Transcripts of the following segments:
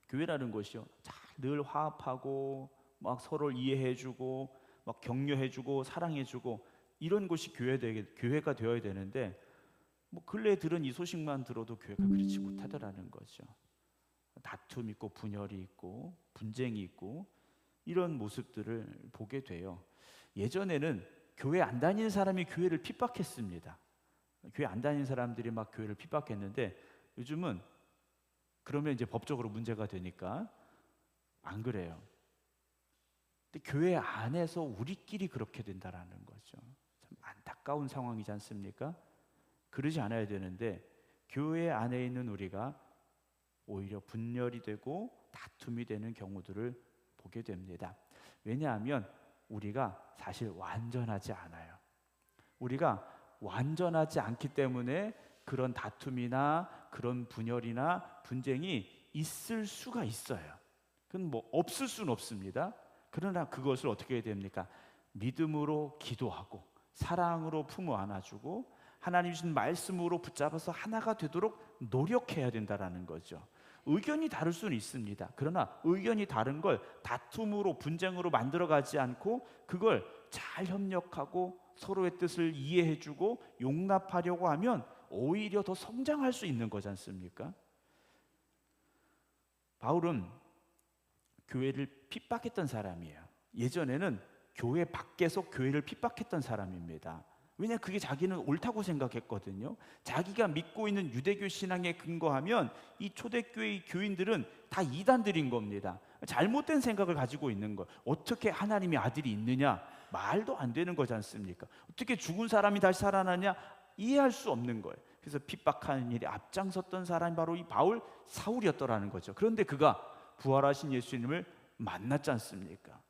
교회라는 것이요, 늘 화합하고 막 서로를 이해해주고 막 격려해주고 사랑해주고 이런 곳이 교회가 되어야 되는데, 뭐 근래에 들은 이 소식만 들어도 교회가 그렇지 못하더라는 거죠. 다툼 있고 분열이 있고 분쟁이 있고 이런 모습들을 보게 돼요. 예전에는 교회 안 다니는 사람이 교회를 핍박했습니다. 교회 안 다니는 사람들이 막 교회를 핍박했는데, 요즘은 그러면 이제 법적으로 문제가 되니까 안 그래요. 근데 교회 안에서 우리끼리 그렇게 된다라는 거죠. 참 안타까운 상황이지 않습니까? 그러지 않아야 되는데 교회 안에 있는 우리가 오히려 분열이 되고 다툼이 되는 경우들을 보게 됩니다. 왜냐하면 우리가 사실 완전하지 않아요. 우리가 완전하지 않기 때문에 그런 다툼이나 그런 분열이나 분쟁이 있을 수가 있어요. 그건 뭐 없을 수는 없습니다. 그러나 그것을 어떻게 해야 됩니까? 믿음으로 기도하고 사랑으로 품어 안아주고 하나님 주신 말씀으로 붙잡아서 하나가 되도록 노력해야 된다라는 거죠. 의견이 다를 수는 있습니다. 그러나 의견이 다른 걸 다툼으로 분쟁으로 만들어가지 않고 그걸 잘 협력하고 서로의 뜻을 이해해주고 용납하려고 하면 오히려 더 성장할 수 있는 거지 않습니까? 바울은 교회를 핍박했던 사람이에요. 예전에는 교회 밖에서 교회를 핍박했던 사람입니다. 왜냐, 그게 자기는 옳다고 생각했거든요. 자기가 믿고 있는 유대교 신앙에 근거하면 이 초대교회 교인들은 다 이단들인 겁니다. 잘못된 생각을 가지고 있는 거예요. 어떻게 하나님의 아들이 있느냐? 말도 안 되는 거지 않습니까? 어떻게 죽은 사람이 다시 살아나냐? 이해할 수 없는 거예요. 그래서 핍박하는 일에 앞장섰던 사람이 바로 이 바울 사울이었더라는 거죠. 그런데 그가 부활하신 예수님을 만났지 않습니까?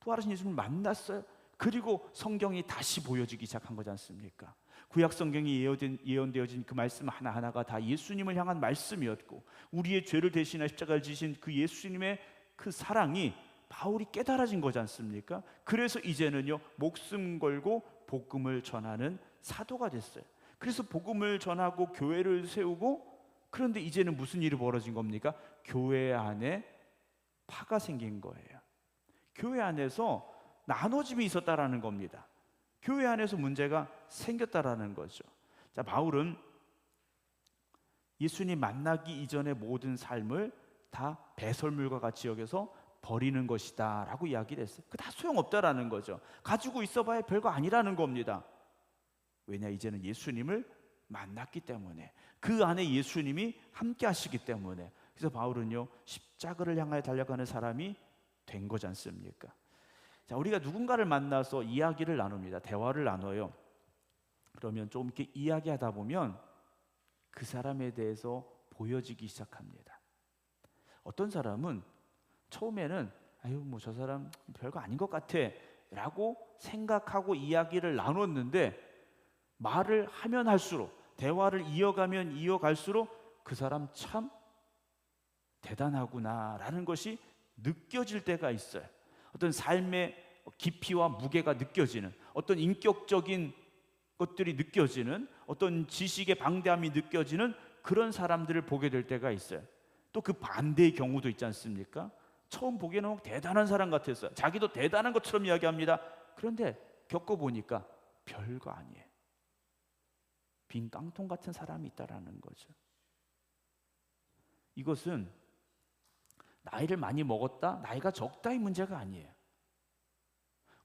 부활하신 예수님을 만났어요. 그리고 성경이 다시 보여지기 시작한 거지 않습니까? 구약 성경이 예언되어진 그 말씀 하나하나가 다 예수님을 향한 말씀이었고, 우리의 죄를 대신하여 십자가를 지신 그 예수님의 그 사랑이 바울이 깨달아진 거지 않습니까? 그래서 이제는요, 목숨 걸고 복음을 전하는 사도가 됐어요. 그래서 복음을 전하고 교회를 세우고, 그런데 이제는 무슨 일이 벌어진 겁니까? 교회 안에 파가 생긴 거예요. 교회 안에서 나눠짐이 있었다라는 겁니다. 교회 안에서 문제가 생겼다라는 거죠. 자, 바울은 예수님 만나기 이전의 모든 삶을 다 배설물과 같이 여겨서 버리는 것이다 라고 이야기를 했어요. 그 다 소용없다라는 거죠. 가지고 있어봐야 별거 아니라는 겁니다. 왜냐, 이제는 예수님을 만났기 때문에, 그 안에 예수님이 함께 하시기 때문에. 그래서 바울은요, 십자가를 향하여 달려가는 사람이 된 거지 않습니까? 자, 우리가 누군가를 만나서 이야기를 나눕니다. 대화를 나눠요. 그러면 좀 이렇게 이야기하다 보면 그 사람에 대해서 보여지기 시작합니다. 어떤 사람은 처음에는 아유, 뭐 저 사람 별거 아닌 것 같아 라고 생각하고 이야기를 나눴는데, 말을 하면 할수록, 대화를 이어가면 이어갈수록 그 사람 참 대단하구나 라는 것이 느껴질 때가 있어요. 어떤 삶의 깊이와 무게가 느껴지는, 어떤 인격적인 것들이 느껴지는, 어떤 지식의 방대함이 느껴지는 그런 사람들을 보게 될 때가 있어요. 또 그 반대의 경우도 있지 않습니까? 처음 보기에는 대단한 사람 같았어요. 자기도 대단한 것처럼 이야기합니다. 그런데 겪어보니까 별거 아니에요. 빈 깡통 같은 사람이 있다라는 거죠. 이것은 나이를 많이 먹었다, 나이가 적다의 문제가 아니에요.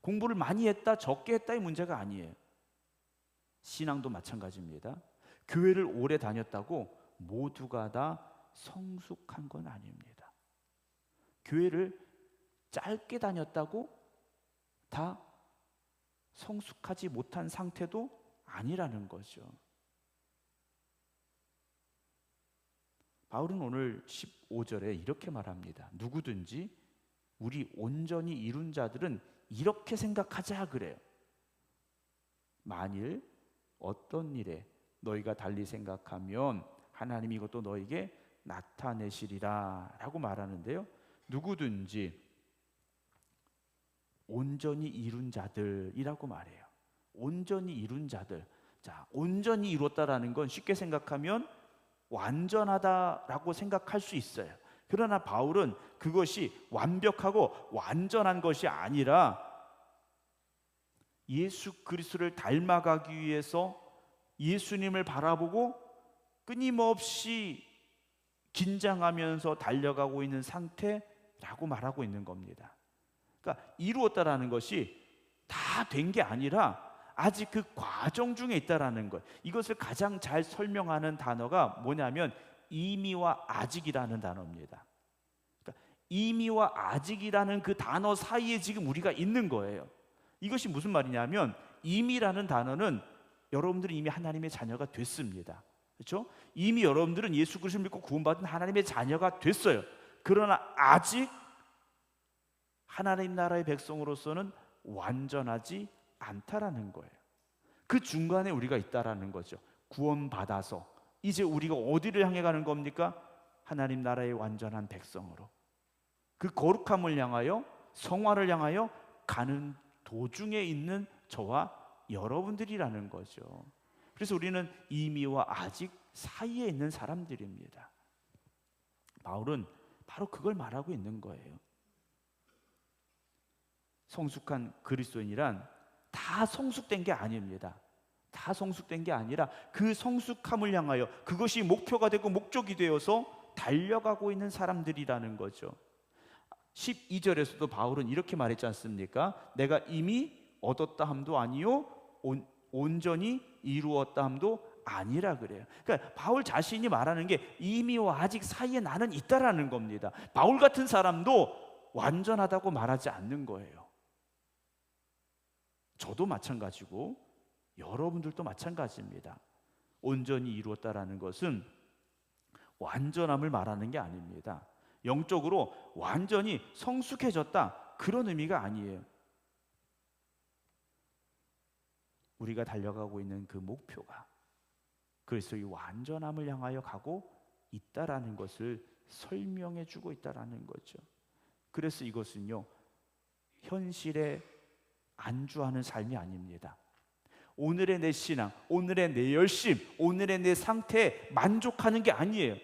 공부를 많이 했다, 적게 했다의 문제가 아니에요. 신앙도 마찬가지입니다. 교회를 오래 다녔다고 모두가 다 성숙한 건 아닙니다. 교회를 짧게 다녔다고 다 성숙하지 못한 상태도 아니라는 거죠. 바울은 오늘 15절에 이렇게 말합니다. 누구든지 우리 온전히 이룬 자들은 이렇게 생각하자 그래요. 만일 어떤 일에 너희가 달리 생각하면 하나님이 이것도 너에게 나타내시리라 라고 말하는데요, 누구든지 온전히 이룬 자들이라고 말해요. 온전히 이룬 자들. 자, 온전히 이뤘다라는 건 쉽게 생각하면 완전하다라고 생각할 수 있어요. 그러나 바울은 그것이 완벽하고 완전한 것이 아니라 예수 그리스도를 닮아가기 위해서 예수님을 바라보고 끊임없이 긴장하면서 달려가고 있는 상태라고 말하고 있는 겁니다. 그러니까 이루었다라는 것이 다 된 게 아니라 아직 그 과정 중에 있다라는 것. 이것을 가장 잘 설명하는 단어가 뭐냐면 이미와 아직이라는 단어입니다. 그러니까 이미와 아직이라는 그 단어 사이에 지금 우리가 있는 거예요. 이것이 무슨 말이냐면 이미라는 단어는 여러분들이 이미 하나님의 자녀가 됐습니다. 그렇죠? 이미 여러분들은 예수 그리스도를 믿고 구원받은 하나님의 자녀가 됐어요. 그러나 아직 하나님 나라의 백성으로서는 완전하지 않다라는 거예요. 그 중간에 우리가 있다라는 거죠. 구원받아서 이제 우리가 어디를 향해 가는 겁니까? 하나님 나라의 완전한 백성으로, 그 거룩함을 향하여, 성화를 향하여 가는 도중에 있는 저와 여러분들이라는 거죠. 그래서 우리는 이미와 아직 사이에 있는 사람들입니다. 바울은 바로 그걸 말하고 있는 거예요. 성숙한 그리스도인이란 다 성숙된 게 아닙니다. 다 성숙된 게 아니라 그 성숙함을 향하여 그것이 목표가 되고 목적이 되어서 달려가고 있는 사람들이라는 거죠. 12절에서도 바울은 이렇게 말했지 않습니까? 내가 이미 얻었다 함도 아니요 온전히 이루었다 함도 아니라 그래요. 그러니까 바울 자신이 말하는 게 이미와 아직 사이에 나는 있다라는 겁니다. 바울 같은 사람도 완전하다고 말하지 않는 거예요. 저도 마찬가지고 여러분들도 마찬가지입니다. 온전히 이루었다라는 것은 완전함을 말하는 게 아닙니다. 영적으로 완전히 성숙해졌다, 그런 의미가 아니에요. 우리가 달려가고 있는 그 목표가 그리스도의 완전함을 향하여 가고 있다라는 것을 설명해 주고 있다라는 거죠. 그래서 이것은요, 현실에 안주하는 삶이 아닙니다. 오늘의 내 신앙, 오늘의 내 열심, 오늘의 내 상태에 만족하는 게 아니에요.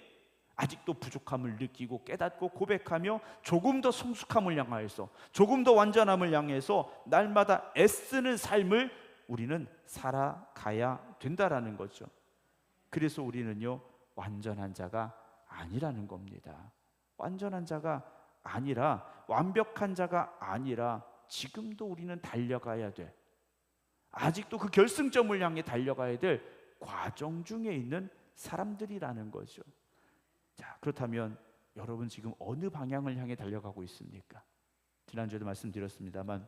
아직도 부족함을 느끼고 깨닫고 고백하며 조금 더 성숙함을 향하여서, 조금 더 완전함을 향해서 날마다 애쓰는 삶을 우리는 살아가야 된다라는 거죠. 그래서 우리는요, 완전한 자가 아니라는 겁니다. 완전한 자가 아니라, 완벽한 자가 아니라 지금도 우리는 달려가야 돼. 아직도 그 결승점을 향해 달려가야 될 과정 중에 있는 사람들이라는 거죠. 자, 그렇다면 여러분 지금 어느 방향을 향해 달려가고 있습니까? 지난주에도 말씀드렸습니다만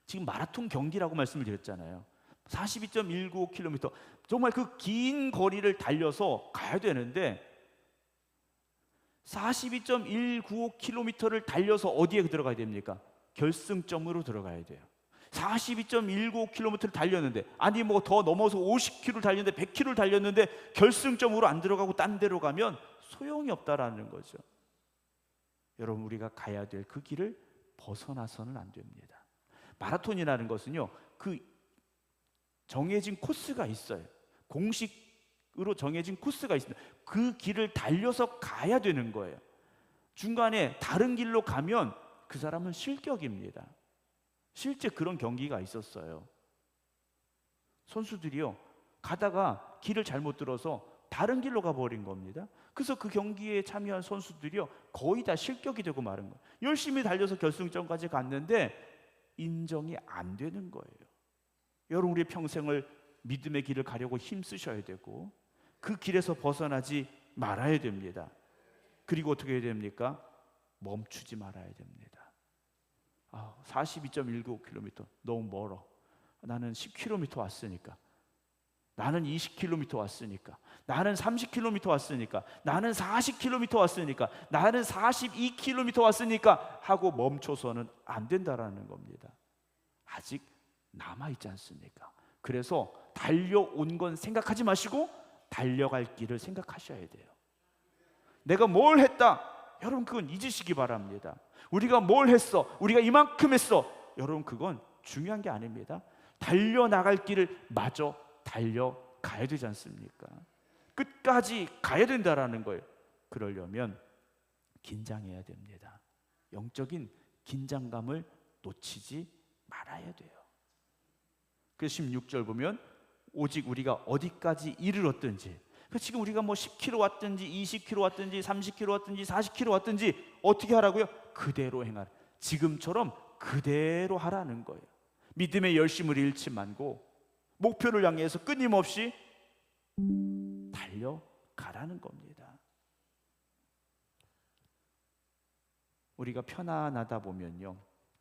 지금 마라톤 경기라고 말씀을 드렸잖아요. 42.195km, 정말 그 긴 거리를 달려서 가야 되는데 42.195km를 달려서 어디에 들어가야 됩니까? 결승점으로 들어가야 돼요. 42.195km를 달렸는데, 아니 뭐 더 넘어서 50km를 달렸는데, 100km를 달렸는데 결승점으로 안 들어가고 딴 데로 가면 소용이 없다라는 거죠. 여러분, 우리가 가야 될 그 길을 벗어나서는 안 됩니다. 마라톤이라는 것은요, 그 정해진 코스가 있어요. 공식으로 정해진 코스가 있습니다. 그 길을 달려서 가야 되는 거예요. 중간에 다른 길로 가면 그 사람은 실격입니다. 실제 그런 경기가 있었어요. 선수들이요, 가다가 길을 잘못 들어서 다른 길로 가버린 겁니다. 그래서 그 경기에 참여한 선수들이요, 거의 다 실격이 되고 마른 거예요. 열심히 달려서 결승점까지 갔는데 인정이 안 되는 거예요. 여러분, 우리 평생을 믿음의 길을 가려고 힘쓰셔야 되고 그 길에서 벗어나지 말아야 됩니다. 그리고 어떻게 해야 됩니까? 멈추지 말아야 됩니다. 42.195km 너무 멀어. 나는 10km 왔으니까, 나는 20km 왔으니까, 나는 30km 왔으니까, 나는 40km 왔으니까, 나는 42km 왔으니까 하고 멈춰서는 안 된다라는 겁니다. 아직 남아있지 않습니까? 그래서 달려온 건 생각하지 마시고 달려갈 길을 생각하셔야 돼요. 내가 뭘 했다, 여러분 그건 잊으시기 바랍니다. 우리가 뭘 했어, 우리가 이만큼 했어, 여러분 그건 중요한 게 아닙니다. 달려나갈 길을 마저 달려가야 되지 않습니까? 끝까지 가야 된다라는 거예요. 그러려면 긴장해야 됩니다. 영적인 긴장감을 놓치지 말아야 돼요. 그래서 16절 보면 오직 우리가 어디까지 이르렀든지, 지금 우리가 뭐 10km 왔든지 20km 왔든지 30km 왔든지 40km 왔든지 어떻게 하라고요? 그대로 행하라. 지금처럼 그대로 하라는 거예요. 믿음의 열심을 잃지 말고 목표를 향해서 끊임없이 달려가라는 겁니다. 우리가 편안하다 보면요,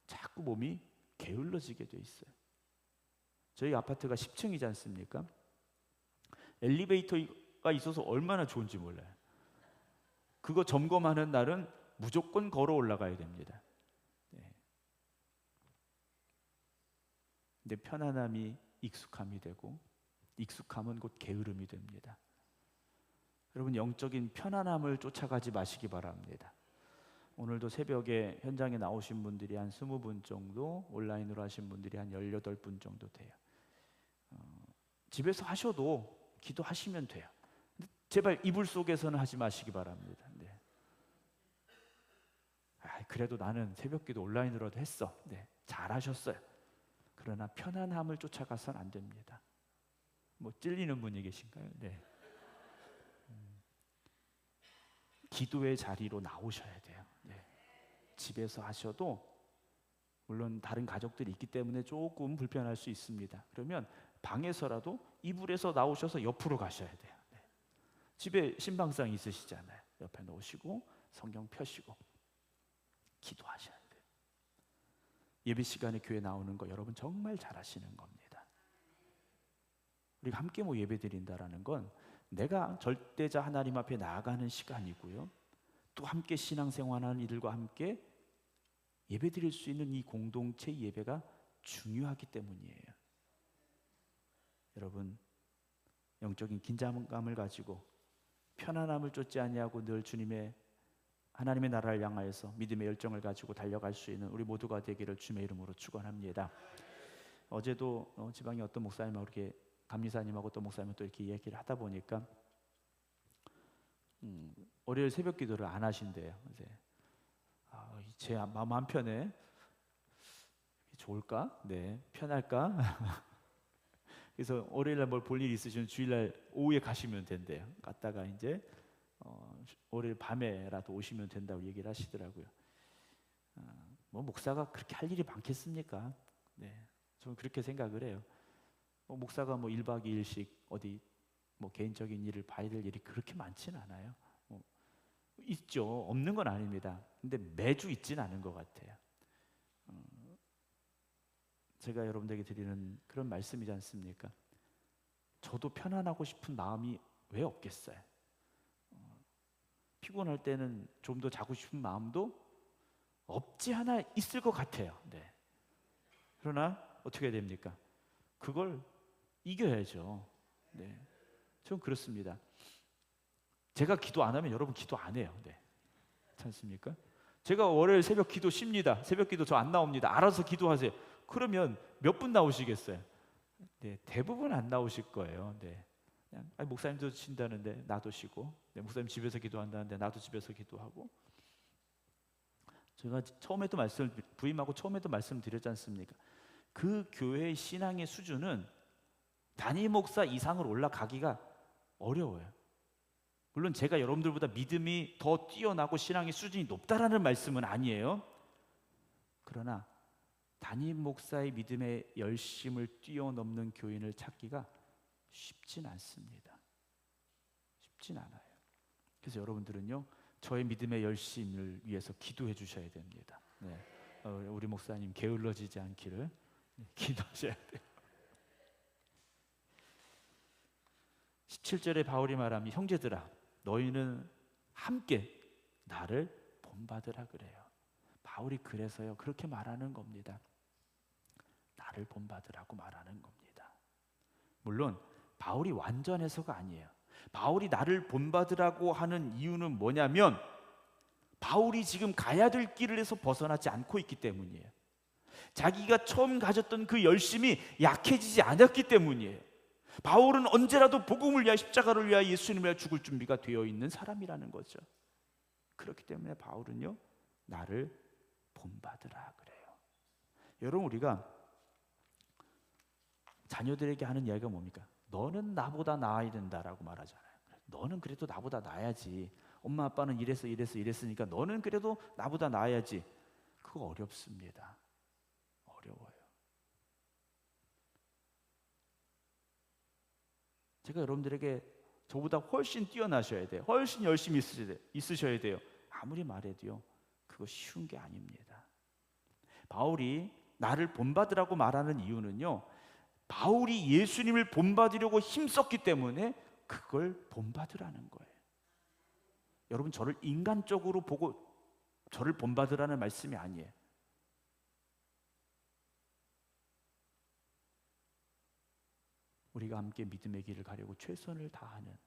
자꾸 몸이 게을러지게 돼 있어요. 저희 아파트가 10층이지 않습니까? 엘리베이터가 있어서 얼마나 좋은지 몰라요. 그거 점검하는 날은 무조건 걸어 올라가야 됩니다. 네. 근데 편안함이 익숙함이 되고, 익숙함은 곧 게으름이 됩니다. 여러분, 영적인 편안함을 쫓아가지 마시기 바랍니다. 오늘도 새벽에 현장에 나오신 분들이 한 20분 정도, 온라인으로 하신 분들이 한 18분 정도 돼요. 집에서 하셔도 기도하시면 돼요. 제발 이불 속에서는 하지 마시기 바랍니다. 네. 그래도 나는 새벽기도 온라인으로도 했어. 네, 잘하셨어요. 그러나 편안함을 쫓아가서는 안 됩니다. 뭐 찔리는 분이 계신가요? 네. 기도의 자리로 나오셔야 돼요. 네. 집에서 하셔도 물론 다른 가족들이 있기 때문에 조금 불편할 수 있습니다. 그러면 방에서라도 이불에서 나오셔서 옆으로 가셔야 돼요. 네. 집에 신방상 있으시잖아요. 옆에 놓으시고 성경 펴시고 기도하셔야 돼요. 예배 시간에 교회 나오는 거 여러분 정말 잘하시는 겁니다. 우리가 함께 예배 드린다라는 건 내가 절대자 하나님 앞에 나아가는 시간이고요, 또 함께 신앙생활하는 이들과 함께 예배 드릴 수 있는 이 공동체 예배가 중요하기 때문이에요. 여러분, 영적인 긴장감을 가지고 편안함을 쫓지 아니하고 늘 주님의 하나님의 나라를 향하여서 믿음의 열정을 가지고 달려갈 수 있는 우리 모두가 되기를 주님의 이름으로 축원합니다. 어제도 지방의 어떤 목사님하고 이렇게 감리사님하고 또 목사님 또 이렇게 얘기를 하다 보니까 월요일 새벽 기도를 안 하신대요. 이제 제 마음 한편에 좋을까? 네, 편할까? 그래서 월요일날 뭘 볼 일 있으시면 주일날 오후에 가시면 된대요. 갔다가 이제 월요일 밤에라도 오시면 된다고 얘기를 하시더라고요. 뭐 목사가 그렇게 할 일이 많겠습니까? 네, 저는 그렇게 생각을 해요. 목사가 1박 2일씩 어디 개인적인 일을 봐야 될 일이 그렇게 많지는 않아요. 있죠. 없는 건 아닙니다. 근데 매주 있지는 않은 것 같아요. 제가 여러분들에게 드리는 그런 말씀이지 않습니까? 저도 편안하고 싶은 마음이 왜 없겠어요? 피곤할 때는 좀 더 자고 싶은 마음도 없지 않아 있을 것 같아요. 네. 그러나 어떻게 해야 됩니까? 그걸 이겨야죠. 네. 전 그렇습니다. 제가 기도 안 하면 여러분 기도 안 해요. 네. 그렇지 않습니까? 제가 월요일 새벽 기도 쉽니다. 새벽 기도 저 안 나옵니다. 알아서 기도하세요. 그러면 몇 분 나오시겠어요? 네, 대부분 안 나오실 거예요. 네. 그냥 목사님도 쉰다는데 나도 쉬고, 네, 목사님 집에서 기도한다는데 나도 집에서 기도하고. 제가 처음에도 부임하고 처음에도 말씀드렸지 않습니까? 그 교회의 신앙의 수준은 담임 목사 이상으로 올라가기가 어려워요. 물론 제가 여러분들보다 믿음이 더 뛰어나고 신앙의 수준이 높다라는 말씀은 아니에요. 그러나 담임 목사의 믿음의 열심을 뛰어넘는 교인을 찾기가 쉽진 않습니다. 쉽진 않아요. 그래서 여러분들은요, 저의 믿음의 열심을 위해서 기도해 주셔야 됩니다. 네. 우리 목사님 게을러지지 않기를 기도하셔야 돼요. 17절에 바울이 말하면 형제들아 너희는 함께 나를 본받으라 그래요. 바울이 그래서요 그렇게 말하는 겁니다. 나를 본받으라고 말하는 겁니다. 물론 바울이 완전해서가 아니에요. 바울이 나를 본받으라고 하는 이유는 뭐냐면 바울이 지금 가야 될 길에서 벗어나지 않고 있기 때문이에요. 자기가 처음 가졌던 그 열심이 약해지지 않았기 때문이에요. 바울은 언제라도 복음을 위하여 십자가를 위하여 예수님을 위하여 죽을 준비가 되어 있는 사람이라는 거죠. 그렇기 때문에 바울은요, 나를 본받으라 그래요. 여러분, 우리가 자녀들에게 하는 이야기가 뭡니까? 너는 나보다 나아야 된다라고 말하잖아요. 너는 그래도 나보다 나아야지. 엄마 아빠는 이랬으니까 너는 그래도 나보다 나아야지. 그거 어렵습니다. 어려워요. 제가 여러분들에게 저보다 훨씬 뛰어나셔야 돼요. 훨씬 열심히 있으셔야 돼요. 아무리 말해도요, 그거 쉬운 게 아닙니다. 바울이 나를 본받으라고 말하는 이유는요, 바울이 예수님을 본받으려고 힘썼기 때문에 그걸 본받으라는 거예요. 여러분, 저를 인간적으로 보고 저를 본받으라는 말씀이 아니에요. 우리가 함께 믿음의 길을 가려고 최선을 다하는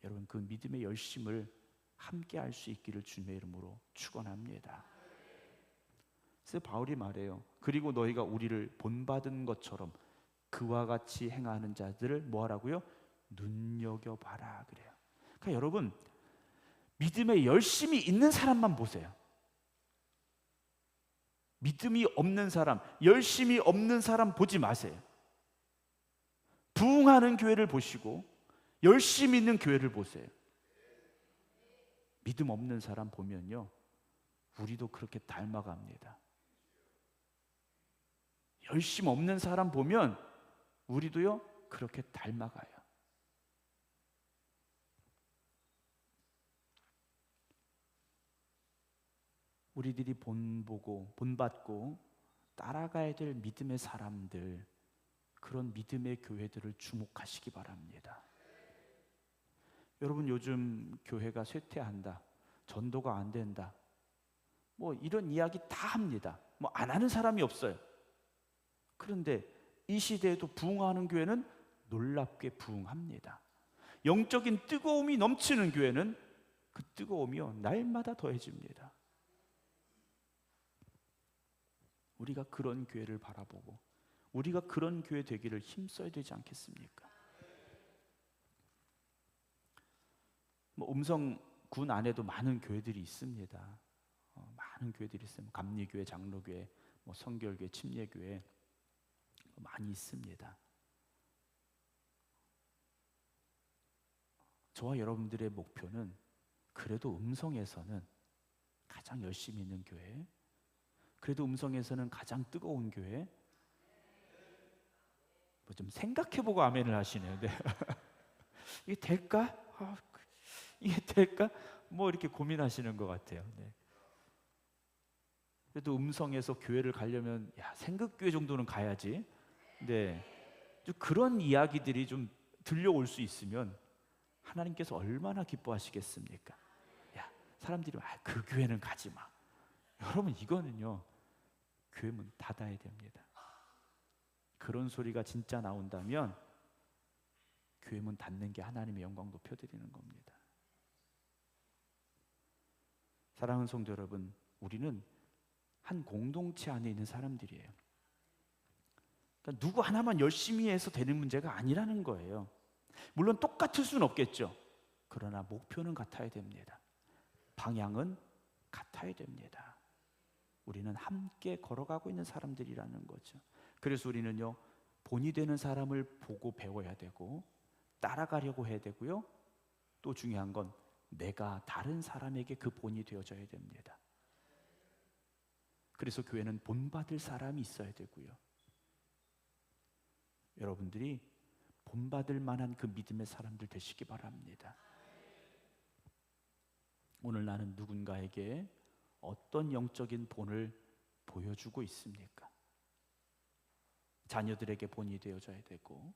여러분, 그 믿음의 열심을 함께 할 수 있기를 주님의 이름으로 축원합니다. 그래서 바울이 말해요. 그리고 너희가 우리를 본받은 것처럼 그와 같이 행하는 자들을 뭐 하라고요? 눈여겨봐라 그래요. 그러니까 여러분, 믿음에 열심히 있는 사람만 보세요. 믿음이 없는 사람, 열심히 없는 사람 보지 마세요. 부흥하는 교회를 보시고 열심히 있는 교회를 보세요. 믿음 없는 사람 보면요, 우리도 그렇게 닮아갑니다. 열심 없는 사람 보면 우리도요, 그렇게 닮아가요. 우리들이 본받고 따라가야 될 믿음의 사람들, 그런 믿음의 교회들을 주목하시기 바랍니다. 여러분, 요즘 교회가 쇠퇴한다, 전도가 안 된다, 뭐 이런 이야기 다 합니다. 뭐 안 하는 사람이 없어요. 그런데 이 시대에도 부흥하는 교회는 놀랍게 부흥합니다. 영적인 뜨거움이 넘치는 교회는 그 뜨거움이요, 날마다 더해집니다. 우리가 그런 교회를 바라보고 우리가 그런 교회 되기를 힘써야 되지 않겠습니까? 뭐 음성군 안에도 많은 교회들이 있습니다. 많은 교회들이 있어요. 감리교회, 장로교회, 뭐 성결교회, 침례교회 많이 있습니다. 저와 여러분들의 목표는 그래도 음성에서는 가장 열심히 있는 교회, 그래도 음성에서는 가장 뜨거운 교회. 뭐 좀 생각해보고 아멘을 하시네요. 네. 이게 될까? 이게 될까? 뭐 이렇게 고민하시는 것 같아요. 네. 그래도 음성에서 교회를 가려면 생극교회 정도는 가야지. 네. 좀 그런 이야기들이 좀 들려올 수 있으면 하나님께서 얼마나 기뻐하시겠습니까? 사람들이 그 교회는 가지 마. 여러분, 이거는요, 교회 문 닫아야 됩니다. 그런 소리가 진짜 나온다면 교회 문 닫는 게 하나님의 영광 높여드리는 겁니다. 사랑하는 성도 여러분, 우리는 한 공동체 안에 있는 사람들이에요. 그러니까 누구 하나만 열심히 해서 되는 문제가 아니라는 거예요. 물론 똑같을 수는 없겠죠. 그러나 목표는 같아야 됩니다. 방향은 같아야 됩니다. 우리는 함께 걸어가고 있는 사람들이라는 거죠. 그래서 우리는요, 본이 되는 사람을 보고 배워야 되고 따라가려고 해야 되고요, 또 중요한 건 내가 다른 사람에게 그 본이 되어져야 됩니다. 그래서 교회는 본받을 사람이 있어야 되고요, 여러분들이 본받을 만한 그 믿음의 사람들 되시기 바랍니다. 오늘 나는 누군가에게 어떤 영적인 본을 보여주고 있습니까? 자녀들에게 본이 되어져야 되고,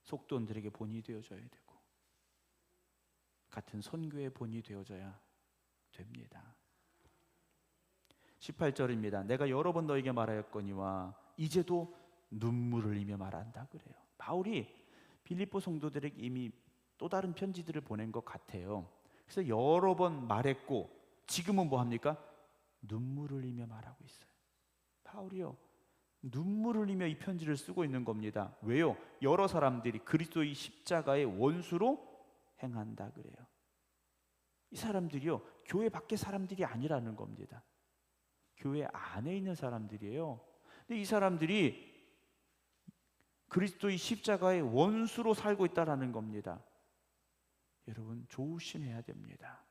속도원들에게 본이 되어져야 되고, 같은 선교의 본이 되어져야 됩니다. 18절입니다. 내가 여러 번 너에게 말하였거니와 이제도 눈물을 흘리며 말한다 그래요. 바울이 빌립보 성도들에게 이미 또 다른 편지들을 보낸 것 같아요. 그래서 여러 번 말했고 지금은 뭐 합니까? 눈물을 흘리며 말하고 있어요. 바울이요, 눈물을 흘리며 이 편지를 쓰고 있는 겁니다. 왜요? 여러 사람들이 그리스도의 십자가의 원수로 행한다 그래요. 이 사람들이요, 교회 밖의 사람들이 아니라는 겁니다. 교회 안에 있는 사람들이에요. 근데 이 사람들이 그리스도의 십자가의 원수로 살고 있다라는 겁니다. 여러분 조심해야 됩니다.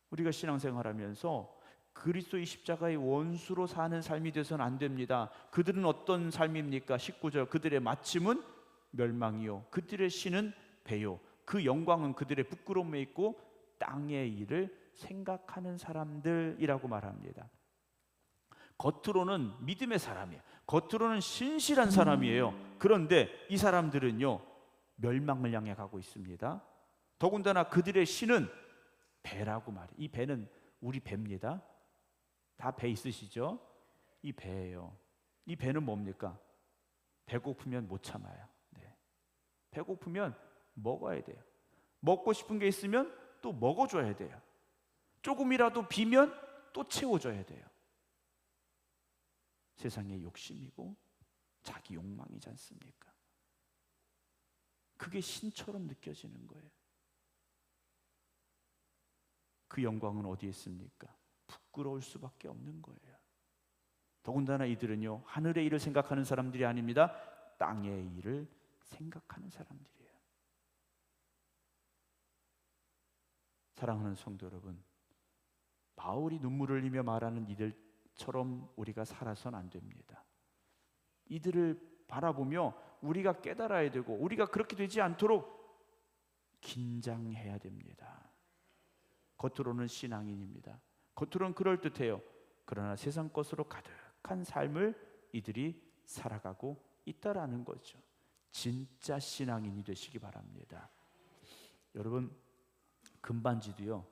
우리가 신앙생활하면서 그리스도의 십자가의 원수로 사는 삶이 되서는 안 됩니다. 그들은 어떤 삶입니까? 19절 그들의 마침은 멸망이요 그들의 신은 배요 그 영광은 그들의 부끄러움에 있고 땅의 일을 생각하는 사람들이라고 말합니다. 겉으로는 믿음의 사람이에요. 겉으로는 신실한 사람이에요. 그런데 이 사람들은요 멸망을 향해 가고 있습니다. 더군다나 그들의 신은 배라고 말해요. 이 배는 우리 배입니다. 다 배 있으시죠? 이 배예요. 이 배는 뭡니까? 배고프면 못 참아요. 네. 배고프면 먹어야 돼요. 먹고 싶은 게 있으면 또 먹어줘야 돼요. 조금이라도 비면 또 채워줘야 돼요. 세상의 욕심이고 자기 욕망이지 않습니까? 그게 신처럼 느껴지는 거예요. 그 영광은 어디에 있습니까? 부끄러울 수밖에 없는 거예요. 더군다나 이들은요 하늘의 일을 생각하는 사람들이 아닙니다. 땅의 일을 생각하는 사람들이에요. 사랑하는 성도 여러분, 바울이 눈물을 흘리며 말하는 이들처럼 우리가 살아서는 안 됩니다. 이들을 바라보며 우리가 깨달아야 되고 우리가 그렇게 되지 않도록 긴장해야 됩니다. 겉으로는 신앙인입니다. 겉으로는 그럴듯해요. 그러나 세상 것으로 가득한 삶을 이들이 살아가고 있다라는 거죠. 진짜 신앙인이 되시기 바랍니다. 여러분 금반지도요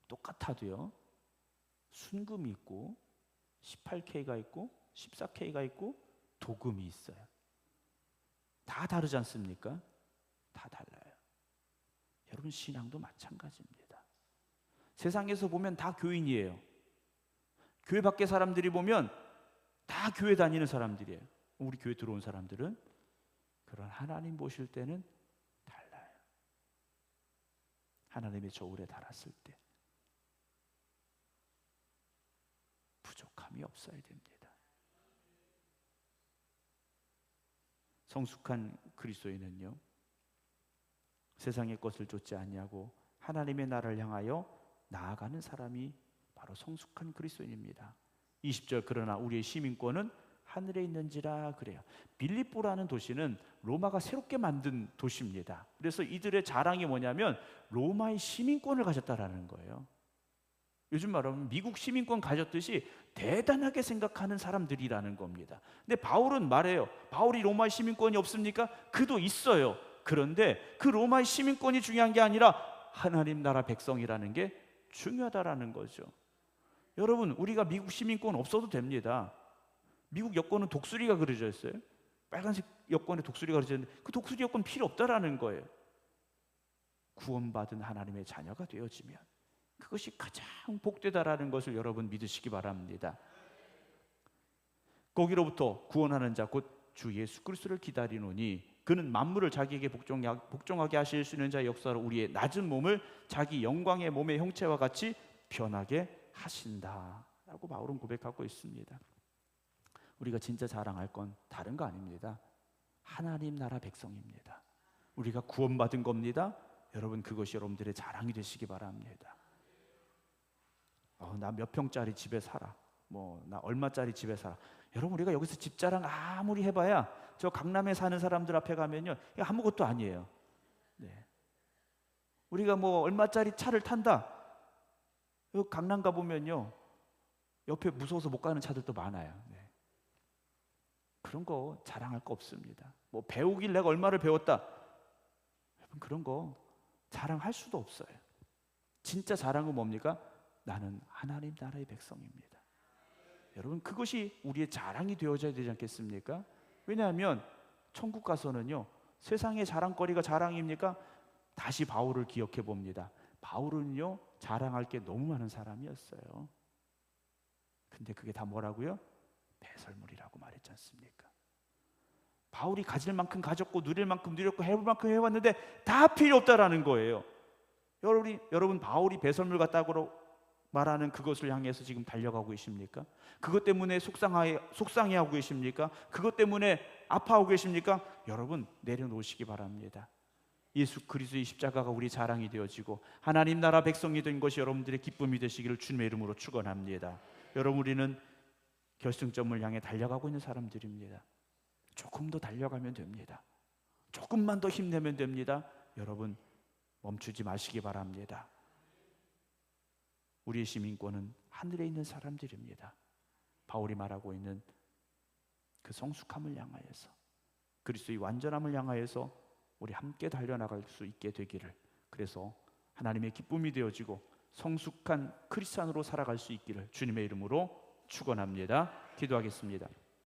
똑같아도요 순금이 있고 18K가 있고 14K가 있고 도금이 있어요. 다 다르지 않습니까? 다 달라요. 여러분 신앙도 마찬가지입니다. 세상에서 보면 다 교인이에요. 교회 밖에 사람들이 보면 다 교회 다니는 사람들이에요. 우리 교회 들어온 사람들은 그런 하나님 보실 때는 달라요. 하나님의 저울에 달았을 때 부족함이 없어야 됩니다. 성숙한 그리스도인은요 세상의 것을 좇지 아니하고 하나님의 나라를 향하여 나아가는 사람이 바로 성숙한 그리스도인입니다. 20절 그러나 우리의 시민권은 하늘에 있는지라 그래요. 빌립보라는 도시는 로마가 새롭게 만든 도시입니다. 그래서 이들의 자랑이 뭐냐면 로마의 시민권을 가졌다라는 거예요. 요즘 말하면 미국 시민권 가졌듯이 대단하게 생각하는 사람들이라는 겁니다. 근데 바울은 말해요. 바울이 로마의 시민권이 없습니까? 그도 있어요. 그런데 그 로마의 시민권이 중요한 게 아니라 하나님 나라 백성이라는 게 중요하다라는 거죠. 여러분 우리가 미국 시민권 없어도 됩니다. 미국 여권은 독수리가 그려져 있어요. 빨간색 여권에 독수리가 그려져 있는데 그 독수리 여권 필요 없다라는 거예요. 구원받은 하나님의 자녀가 되어지면 그것이 가장 복되다라는 것을 여러분 믿으시기 바랍니다. 거기로부터 구원하는 자 곧 주 예수 그리스도를 기다리노니 그는 만물을 자기에게 복종하게 하실 수 있는 자의 역사로 우리의 낮은 몸을 자기 영광의 몸의 형체와 같이 변하게 하신다라고 바울은 고백하고 있습니다. 우리가 진짜 자랑할 건 다른 거 아닙니다. 하나님 나라 백성입니다. 우리가 구원받은 겁니다. 여러분 그것이 여러분들의 자랑이 되시기 바랍니다. 나 몇 평짜리 집에 살아. 나 얼마짜리 집에 살아. 여러분 우리가 여기서 집 자랑 아무리 해봐야 저 강남에 사는 사람들 앞에 가면요 이거 아무것도 아니에요. 네. 우리가 얼마짜리 차를 탄다. 여기 강남 가보면요 옆에 무서워서 못 가는 차들도 많아요. 네. 그런 거 자랑할 거 없습니다. 배우길 내가 얼마를 배웠다. 여러분 그런 거 자랑할 수도 없어요. 진짜 자랑은 뭡니까? 나는 하나님 나라의 백성입니다. 여러분 그것이 우리의 자랑이 되어져야 되지 않겠습니까? 왜냐하면 천국 가서는요 세상의 자랑거리가 자랑입니까? 다시 바울을 기억해 봅니다. 바울은요 자랑할 게 너무 많은 사람이었어요. 근데 그게 다 뭐라고요? 배설물이라고 말했지 않습니까? 바울이 가질 만큼 가졌고 누릴 만큼 누렸고 해볼 만큼 해봤는데 다 필요 없다라는 거예요. 여러분 바울이 배설물 같다고 말하는 그것을 향해서 지금 달려가고 계십니까? 그것 때문에 속상해하고 계십니까? 그것 때문에 아파하고 계십니까? 여러분 내려놓으시기 바랍니다. 예수 그리스도의 십자가가 우리 자랑이 되어지고 하나님 나라 백성이 된 것이 여러분들의 기쁨이 되시기를 주님의 이름으로 축원합니다. 여러분 우리는 결승점을 향해 달려가고 있는 사람들입니다. 조금 더 달려가면 됩니다. 조금만 더 힘내면 됩니다. 여러분 멈추지 마시기 바랍니다. 우리의 시민권은 하늘에 있는 사람들입니다. 바울이 말하고 있는 그 성숙함을 향하여서, 그리스도의 완전함을 향하여서 우리 함께 달려나갈 수 있게 되기를, 그래서 하나님의 기쁨이 되어지고 성숙한 크리스찬으로 살아갈 수 있기를 주님의 이름으로 축원합니다. 기도하겠습니다.